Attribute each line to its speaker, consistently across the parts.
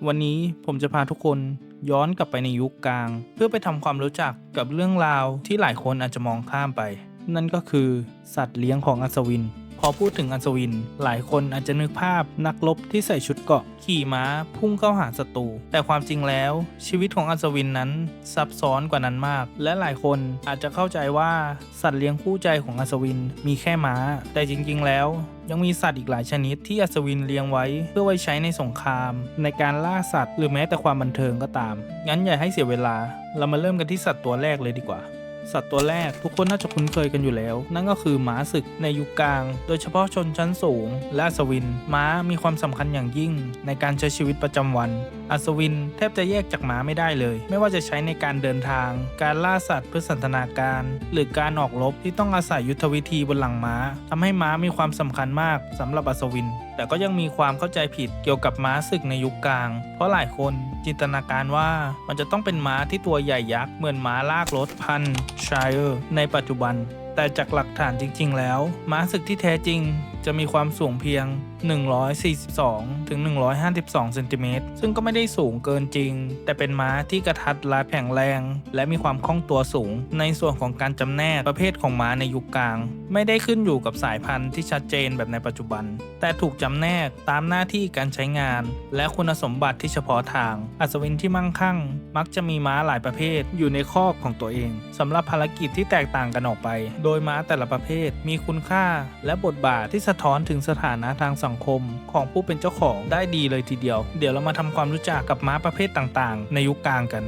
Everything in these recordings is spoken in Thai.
Speaker 1: วันนี้ผมจะพาทุกคนย้อนกลับไปในยุคกลางเพื่อไปทำความรู้จักกับเรื่องราวที่หลายคนอาจจะมองข้ามไป นั่นก็คือสัตว์เลี้ยงของอัศวินพอพูดถึงอัศวินหลายคนอาจจะนึกภาพนักรบที่ใส่ชุดเกราะขี่ม้าพุ่งเข้าหาศัตรูแต่ความจริงแล้วชีวิตของอัศวินนั้นซับซ้อนกว่านั้นมากและหลายคนอาจจะเข้าใจว่าสัตว์เลี้ยงคู่ใจของอัศวินมีแค่ม้าแต่จริงๆแล้วยังมีสัตว์อีกหลายชนิดที่อัศวินเลี้ยงไว้เพื่อไว้ใช้ในสงครามในการล่าสัตว์หรือแม้แต่ความบันเทิงก็ตามงั้นอย่าให้เสียเวลาเรามาเริ่มกันที่สัตว์ตัวแรกเลยดีกว่าสัตว์ตัวแรกทุกคนน่าจะคุ้นเคยกันอยู่แล้วนั่นก็คือม้าศึกในยุคกลางโดยเฉพาะชนชั้นสูงและอัศวินม้ามีความสำคัญอย่างยิ่งในการใช้ชีวิตประจำวันอัศวินแทบจะแยกจากม้าไม่ได้เลยไม่ว่าจะใช้ในการเดินทางการล่าสัตว์เพื่อสันทนาการหรือการออกรบที่ต้องอาศัยยุทธวิธีบนหลังม้าทำให้ม้ามีความสำคัญมากสำหรับอัศวินแต่ก็ยังมีความเข้าใจผิดเกี่ยวกับม้าศึกในยุคกลางเพราะหลายคนจินตนาการว่ามันจะต้องเป็นม้าที่ตัวใหญ่ยักษ์เหมือนม้าลากรถพันชัยในปัจจุบันแต่จากหลักฐานจริงๆแล้วม้าศึกที่แท้จริงจะมีความสูงเพียง142ถึง152เซนติเมตรซึ่งก็ไม่ได้สูงเกินจริงแต่เป็นม้าที่กระทัดรัดแข็งแรงและมีความคล่องตัวสูงในส่วนของการจำแนกประเภทของม้าในยุคกลางไม่ได้ขึ้นอยู่กับสายพันธุ์ที่ชัดเจนแบบในปัจจุบันแต่ถูกจำแนกตามหน้าที่การใช้งานและคุณสมบัติที่เฉพาะทางอัศวินที่มั่งคั่งมักจะมีม้าหลายประเภทอยู่ในคอกของตัวเองสำหรับภารกิจที่แตกต่างกันออกไปโดยม้าแต่ละประเภทมีคุณค่าและบทบาทที่สะท้อนถึงสถานะทางสังคมของผู้เป็นเจ้าของได้ดีเลยทีเดียวเดี๋ยวเรามาทำความรู้จักกับม้าประเภทต่างๆในยุคกลางกัน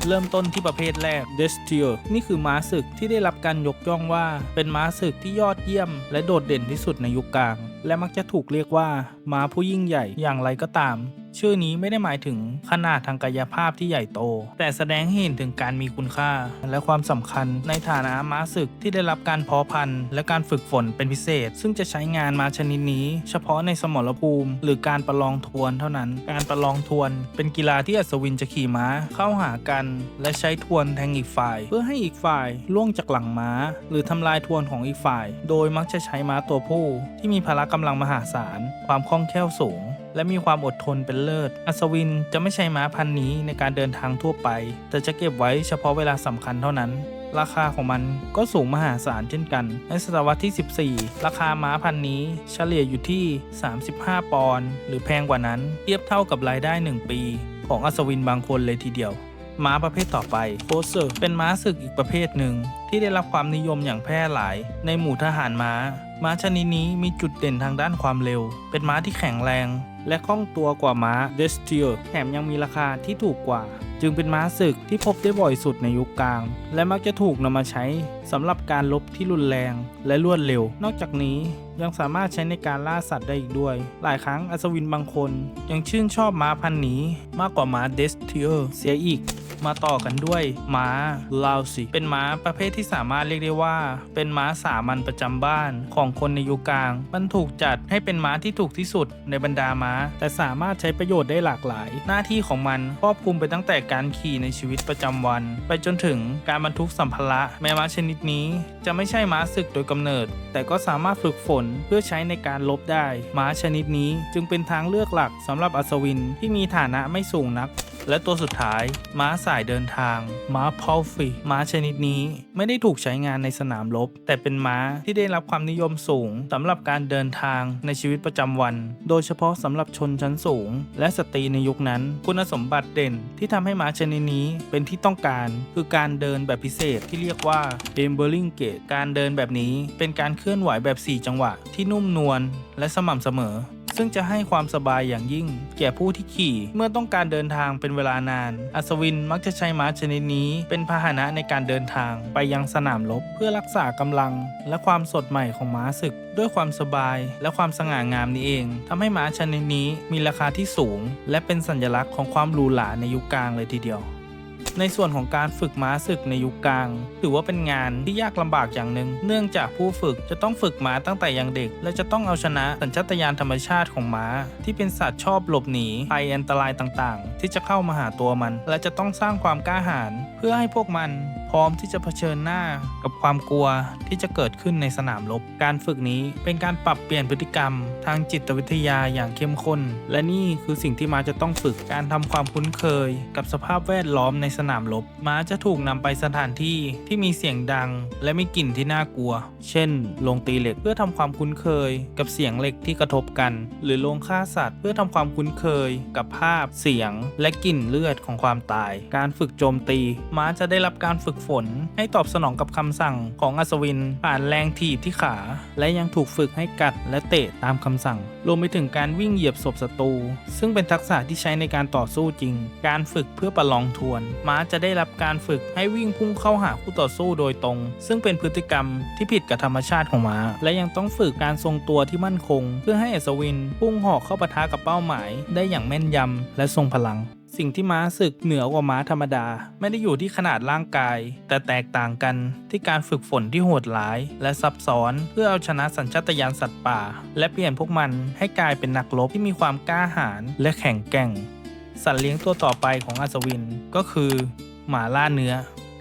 Speaker 1: เริ่มต้นที่ประเภทแรก Destrier นี่คือม้าศึกที่ได้รับการยกย่องว่าเป็นม้าศึกที่ยอดเยี่ยมและโดดเด่นที่สุดในยุคกลางและมักจะถูกเรียกว่าม้าผู้ยิ่งใหญ่อย่างไรก็ตามชื่อนี้ไม่ได้หมายถึงขนาดทางกายภาพที่ใหญ่โตแต่แสดงให้เห็นถึงการมีคุณค่าและความสำคัญในฐานะม้าศึกที่ได้รับการเพาะพันธุ์และการฝึกฝนเป็นพิเศษซึ่งจะใช้งานม้าชนิดนี้เฉพาะในสมรภูมิหรือการประลองทวนเท่านั้นการประลองทวนเป็นกีฬาที่อัศวินจะขี่ม้าเข้าหากันและใช้ทวนแทงอีกฝ่ายเพื่อให้อีกฝ่ายล่วงจากหลังม้าหรือทำลายทวนของอีกฝ่ายโดยมักจะใช้ม้าตัวผู้ที่มีพละกำลังมหาศาลความคล่องแคล่วสูงและมีความอดทนเป็นเลิศอัศวินจะไม่ใช้ม้าพันธุ์นี้ในการเดินทางทั่วไปแต่จะเก็บไว้เฉพาะเวลาสำคัญเท่านั้นราคาของมันก็สูงมหาศาลเช่นกันในศตวรรษที่ 14ราคาม้าพันธุ์นี้เฉลี่ยอยู่ที่35 ปอนด์หรือแพงกว่านั้นเทียบเท่ากับรายได้1 ปีของอัศวินบางคนเลยทีเดียวม้าประเภทต่อไปโคเซอร์เป็นม้าศึกอีกประเภทหนึ่งที่ได้รับความนิยมอย่างแพร่หลายในหมู่ทหารม้าชนิดนี้มีจุดเด่นทางด้านความเร็วเป็นม้าที่แข็งแรงและคล่องตัวกว่าม้าเดสเทียร์แถมยังมีราคาที่ถูกกว่าจึงเป็นม้าศึกที่พบได้บ่อยสุดในยุคกลางและมักจะถูกนำมาใช้สำหรับการรบที่รุนแรงและรวดเร็วนอกจากนี้ยังสามารถใช้ในการล่าสัตว์ได้อีกด้วยหลายครั้งอัศวินบางคนยังชื่นชอบม้าพันธุ์นี้มากกว่าม้าเดสเทียร์เสียอีกมาต่อกันด้วยม้าลาวซีเป็นม้าประเภทที่สามารถเรียกได้ว่าเป็นม้าสามัญประจำบ้านของคนในยุคกลางมันถูกจัดให้เป็นม้าที่ถูกที่สุดในบรรดาม้าแต่สามารถใช้ประโยชน์ได้หลากหลายหน้าที่ของมันครอบคลุมไปตั้งแต่การขี่ในชีวิตประจำวันไปจนถึงการบรรทุกสัมภาระแม้ม้าชนิดนี้จะไม่ใช่ม้าศึกโดยกำเนิดแต่ก็สามารถฝึกฝนเพื่อใช้ในการรบได้ม้าชนิดนี้จึงเป็นทางเลือกหลักสำหรับอัศวินที่มีฐานะไม่สูงนักและตัวสุดท้ายม้าสายเดินทางม้าพอลฟีม้าชนิดนี้ไม่ได้ถูกใช้งานในสนามรบแต่เป็นม้าที่ได้รับความนิยมสูงสำหรับการเดินทางในชีวิตประจำวันโดยเฉพาะสำหรับชนชั้นสูงและสตรีในยุคนั้นคุณสมบัติเด่นที่ทำให้ม้าชนิดนี้เป็นที่ต้องการคือการเดินแบบพิเศษที่เรียกว่า Ambling Gait การเดินแบบนี้เป็นการเคลื่อนไหวแบบ4จังหวะที่นุ่มนวลและสม่ำเสมอซึ่งจะให้ความสบายอย่างยิ่งแก่ผู้ที่ขี่เมื่อต้องการเดินทางเป็นเวลานานอัศวินมักจะใช้ม้าชนิดนี้เป็นพาหนะในการเดินทางไปยังสนามรบเพื่อรักษากำลังและความสดใหม่ของม้าศึกด้วยความสบายและความสง่างามนี้เองทำให้ม้าชนิดนี้มีราคาที่สูงและเป็นสัญลักษณ์ของความหรูหราในยุคกลางเลยทีเดียว ในส่วนของการฝึกม้าศึกในยุคกลางถือว่าเป็นงานที่ยากลำบากอย่างหนึ่งเนื่องจากผู้ฝึกจะต้องฝึกม้าตั้งแต่ยังเด็กและจะต้องเอาชนะสัญชาตญาณธรรมชาติของม้าที่เป็นสัตว์ชอบหลบหนีภัยอันตรายต่างๆที่จะเข้ามาหาตัวมันและจะต้องสร้างความกล้าหาญเพื่อให้พวกมันพร้อมที่จะเผชิญหน้ากับความกลัวที่จะเกิดขึ้นในสนามรบการฝึกนี้เป็นการปรับเปลี่ยนพฤติกรรมทางจิตวิทยาอย่างเข้มข้นและนี่คือสิ่งที่ม้าจะต้องฝึกการทำความคุ้นเคยกับสภาพแวดล้อมในสนามรบม้าจะถูกนำไปสถานที่ที่มีเสียงดังและมีกลิ่นที่น่ากลัวเช่นโรงตีเหล็กเพื่อทำความคุ้นเคยกับเสียงเหล็กที่กระทบกันหรือโรงฆ่าสัตว์เพื่อทำความคุ้นเคยกับภาพเสียงและกลิ่นเลือดของความตายการฝึกโจมตีม้าจะได้รับการฝึกฝนให้ตอบสนองกับคำสั่งของอัศวินผ่านแรงถีบที่ขาและยังถูกฝึกให้กัดและเตะตามคำสั่งรวมไปถึงการวิ่งเหยียบศพศัตรูซึ่งเป็นทักษะที่ใช้ในการต่อสู้จริงการฝึกเพื่อประลองทวนม้าจะได้รับการฝึกให้วิ่งพุ่งเข้าหาคู่ต่อสู้โดยตรงซึ่งเป็นพฤติกรรมที่ผิดกับธรรมชาติของม้าและยังต้องฝึกการทรงตัวที่มั่นคงเพื่อให้อัศวินพุ่งหอกเข้าปะทะกับเป้าหมายได้อย่างแม่นยำและทรงพลังสิ่งที่ม้าศึกเหนือกว่าม้าธรรมดาไม่ได้อยู่ที่ขนาดร่างกายแต่แตกต่างกันที่การฝึกฝนที่โหดร้ายและซับซ้อนเพื่อเอาชนะสัญชาตญาณสัตว์ป่าและเปลี่ยนพวกมันให้กลายเป็นนักรบที่มีความกล้าหาญและแข็งแกร่งสัตว์เลี้ยงตัวต่อไปของอัศวินก็คือหมาล่าเนื้อ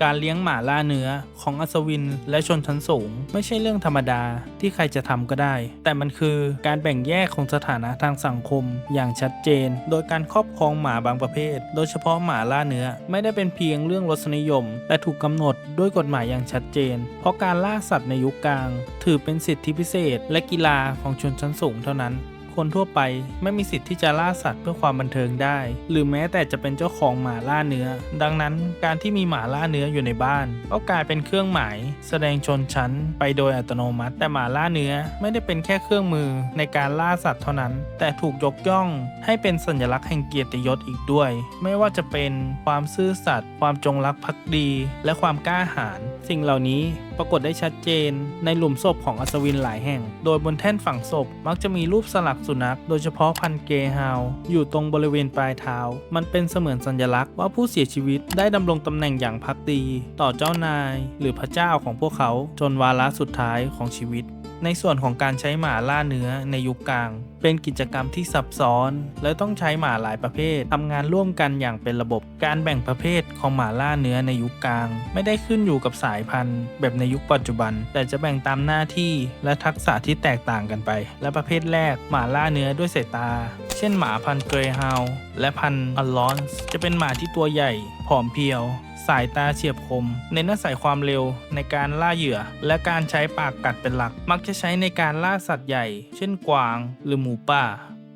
Speaker 1: การเลี้ยงหมาล่าเนื้อของอัศวินและชนชั้นสูงไม่ใช่เรื่องธรรมดาที่ใครจะทำก็ได้แต่มันคือการแบ่งแยกของสถานะทางสังคมอย่างชัดเจนโดยการครอบครองหมาบางประเภทโดยเฉพาะหมาล่าเนื้อไม่ได้เป็นเพียงเรื่องรสนิยมแต่ถูกกำหนดด้วยกฎหมายอย่างชัดเจนเพราะการล่าสัตว์ในยุคกลางถือเป็นสิทธิพิเศษและกีฬาของชนชั้นสูงเท่านั้นคนทั่วไปไม่มีสิทธิ์ที่จะล่าสัตว์เพื่อความบันเทิงได้หรือแม้แต่จะเป็นเจ้าของหมาล่าเนื้อดังนั้นการที่มีหมาล่าเนื้ออยู่ในบ้านก็กลายเป็นเครื่องหมายแสดงชนชั้นไปโดยอัตโนมัติแต่หมาล่าเนื้อไม่ได้เป็นแค่เครื่องมือในการล่าสัตว์เท่านั้นแต่ถูกยกย่องให้เป็นสัญลักษณ์แห่งเกียรติยศอีกด้วยไม่ว่าจะเป็นความซื่อสัตย์ความจงรักภักดีและความกล้าหาญสิ่งเหล่านี้ปรากฏได้ชัดเจนในหลุมศพของอัศวินหลายแห่งโดยบนแท่นฝังศพมักจะมีรูปสลักสุนัขโดยเฉพาะพันธุ์เกรย์ฮาวด์อยู่ตรงบริเวณปลายเท้ามันเป็นเสมือนสัญลักษณ์ว่าผู้เสียชีวิตได้ดำรงตำแหน่งอย่างภักดีต่อเจ้านายหรือพระเจ้าของพวกเขาจนวาระสุดท้ายของชีวิตในส่วนของการใช้หมาล่าเนื้อในยุคกลางเป็นกิจกรรมที่ซับซ้อนและต้องใช้หมาหลายประเภททำงานร่วมกันอย่างเป็นระบบการแบ่งประเภทของหมาล่าเนื้อในยุคกลางไม่ได้ขึ้นอยู่กับสายพันธุ์แบบในยุคปัจจุบันแต่จะแบ่งตามหน้าที่และทักษะที่แตกต่างกันไปและประเภทแรกหมาล่าเนื้อด้วยสายตาเช่นหมาพันธุ์เกรย์ฮาวด์และพันธุ์อัลลอนส์จะเป็นหมาที่ตัวใหญ่ผอมเพรียวสายตาเฉียบคมเน้นอาศัยความเร็วในการล่าเหยื่อและการใช้ปากกัดเป็นหลักมักจะใช้ในการล่าสัตว์ใหญ่เช่นกวางหรือหมูป่า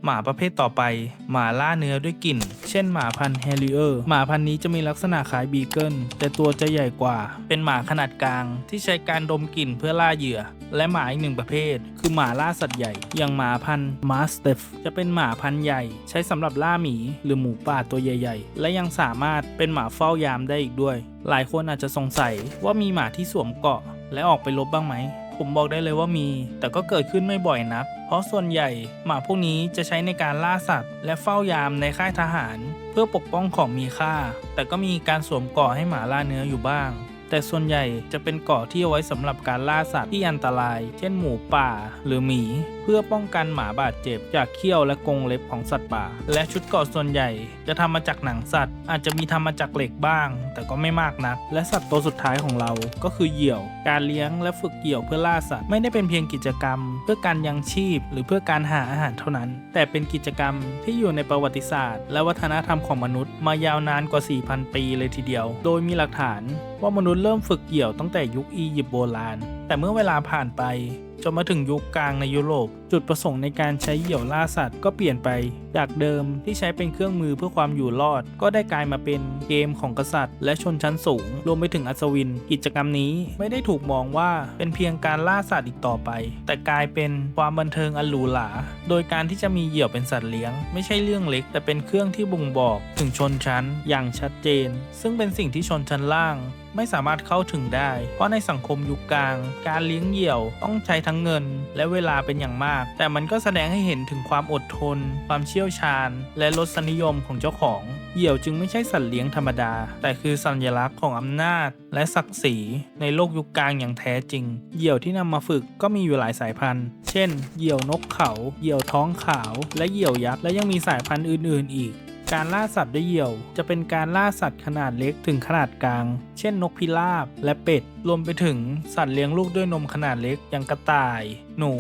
Speaker 1: หมาประเภทต่อไปหมาล่าเนื้อด้วยกลิ่นเช่นหมาพันธุ์แฮร์ริเออร์หมาพันธุ์นี้จะมีลักษณะคล้ายบีเกิลแต่ตัวจะใหญ่กว่าเป็นหมาขนาดกลางที่ใช้การดมกลิ่นเพื่อล่าเหยื่อและหมาอีกหนึ่งประเภทคือหมาล่าสัตว์ใหญ่อย่างหมาพันธุ์มาสเตฟจะเป็นหมาพันธุ์ใหญ่ใช้สำหรับล่าหมีหรือหมูป่าตัวใหญ่ๆและยังสามารถเป็นหมาเฝ้ายามได้อีกด้วยหลายคนอาจจะสงสัยว่ามีหมาที่สวมเกราะและออกไปรบบ้างไหมผมบอกได้เลยว่ามีแต่ก็เกิดขึ้นไม่บ่อยนักเพราะส่วนใหญ่หมาพวกนี้จะใช้ในการล่าสัตว์และเฝ้ายามในค่ายทหารเพื่อปกป้องของมีค่าแต่ก็มีการสวมเกราะให้หมาล่าเนื้ออยู่บ้างแต่ส่วนใหญ่จะเป็นเกราะที่เอาไว้สำหรับการล่าสัตว์ที่อันตรายเช่นหมูป่าหรือหมีเพื่อป้องกันหมาบาดเจ็บจากเขี้ยวและกรงเล็บของสัตว์ป่าและชุดเกราะส่วนใหญ่จะทำมาจากหนังสัตว์อาจจะมีทำมาจากเหล็กบ้างแต่ก็ไม่มากนักและสัตว์ตัวสุดท้ายของเราก็คือเหยี่ยวการเลี้ยงและฝึกเหยี่ยวเพื่อล่าสัตว์ไม่ได้เป็นเพียงกิจกรรมเพื่อการยังชีพหรือเพื่อการหาอาหารเท่านั้นแต่เป็นกิจกรรมที่อยู่ในประวัติศาสตร์และวัฒนธรรมของมนุษย์มายาวนานกว่า 4,000 ปีเลยทีเดียวโดยมีหลักฐานว่ามนุษย์เริ่มฝึกเหยี่ยวตั้งแต่ยุคอียิปต์โบราณแต่เมื่อเวลาผ่านไปจนมาถึงยุคกลางในยุโรปจุดประสงค์ในการใช้เหยี่ยวล่าสัตว์ก็เปลี่ยนไปจากเดิมที่ใช้เป็นเครื่องมือเพื่อความอยู่รอดก็ได้กลายมาเป็นเกมของกษัตริย์และชนชั้นสูงรวมไปถึงอัศวินกิจกรรมนี้ไม่ได้ถูกมองว่าเป็นเพียงการล่าสัตว์อีกต่อไปแต่กลายเป็นความบันเทิงอันหรูหราโดยการที่จะมีเหยี่ยวเป็นสัตว์เลี้ยงไม่ใช่เรื่องเล็กแต่เป็นเครื่องที่บ่งบอกถึงชนชั้นอย่างชัดเจนซึ่งเป็นสิ่งที่ชนชั้นล่าง ไม่สามารถเข้าถึงได้เพราะในสังคมยุคกลางการเลี้ยงเหยี่ยวต้องใช้ทั้งเงินและเวลาเป็นอย่างมากแต่มันก็แสดงให้เห็นถึงความอดทนความเชี่ยวชาญและรสนิยมของเจ้าของเหยี่ยวจึงไม่ใช่สัตว์เลี้ยงธรรมดาแต่คือสัญลักษณ์ของอำนาจและศักดิ์ศรีในโลกยุคกลางอย่างแท้จริงเหยี่ยวที่นำมาฝึกก็มีอยู่หลายสายพันธุ์เช่นเหยี่ยวนกเขาเหยี่ยวท้องขาวและเหยี่ยวยักษ์และยังมีสายพันธุ์อื่นๆอีกการล่าสัตว์ด้วยเหยี่ยวจะเป็นการล่าสัตว์ขนาดเล็กถึงขนาดกลางเช่นนกพิราบและเป็ดรวมไปถึงสัตว์เลี้ยงลูกด้วยนมขนาดเล็กอย่างกระต่ายหนู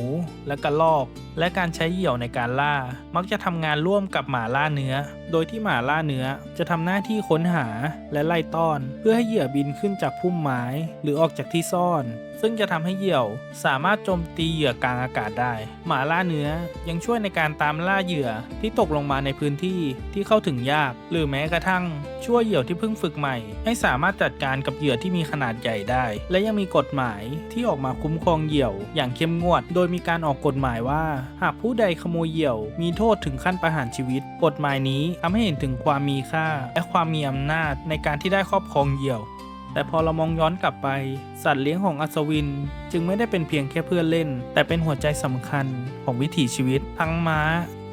Speaker 1: และกระรอกและการใช้เหยี่ยวในการล่ามักจะทำงานร่วมกับหมาล่าเนื้อโดยที่หมาล่าเนื้อจะทำหน้าที่ค้นหาและไล่ต้อนเพื่อให้เหยื่อบินขึ้นจากพุ่มไม้หรือออกจากที่ซ่อนซึ่งจะทำให้เหยี่ยวสามารถโจมตีเหยื่อกลางอากาศได้หมาล่าเนื้อยังช่วยในการตามล่าเหยื่อที่ตกลงมาในพื้นที่ที่เข้าถึงยากหรือแม้กระทั่งช่วยเหยี่ยวที่เพิ่งฝึกใหม่ให้สามารถจัดการกับเหยื่อที่มีขนาดใหญ่ได้และยังมีกฎหมายที่ออกมาคุ้มครองเหยี่ยวอย่างเข้มงวดโดยมีการออกกฎหมายว่าหากผู้ใดขโมยเหยี่ยวมีโทษถึงขั้นประหารชีวิตกฎหมายนี้ทำให้เห็นถึงความมีค่าและความมีอำนาจในการที่ได้ครอบครองเหยี่ยวแต่พอเรามองย้อนกลับไปสัตว์เลี้ยงของอัศวินจึงไม่ได้เป็นเพียงแค่เพื่อนเล่นแต่เป็นหัวใจสำคัญของวิถีชีวิตทั้งม้า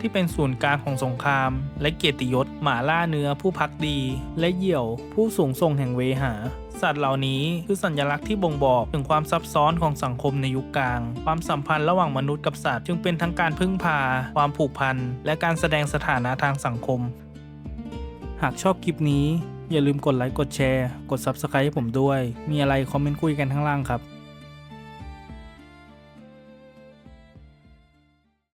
Speaker 1: ที่เป็นศูนย์กลางของสงครามและเกียรติยศหมาล่าเนื้อผู้พักดีและเหยี่ยวผู้สูงส่งแห่งเวหาสัตว์เหล่านี้คือสัญลักษณ์ที่บ่งบอกถึงความซับซ้อนของสังคมในยุคกลางความสัมพันธ์ระหว่างมนุษย์กับสัตว์จึงเป็นทั้งการพึ่งพาความผูกพันและการแสดงสถานะทางสังคมหากชอบคลิปนี้อย่าลืมกดไลค์กดแชร์กด Subscribe ให้ผมด้วยมีอะไรคอมเมนต์คุยกันข้างล่างครับ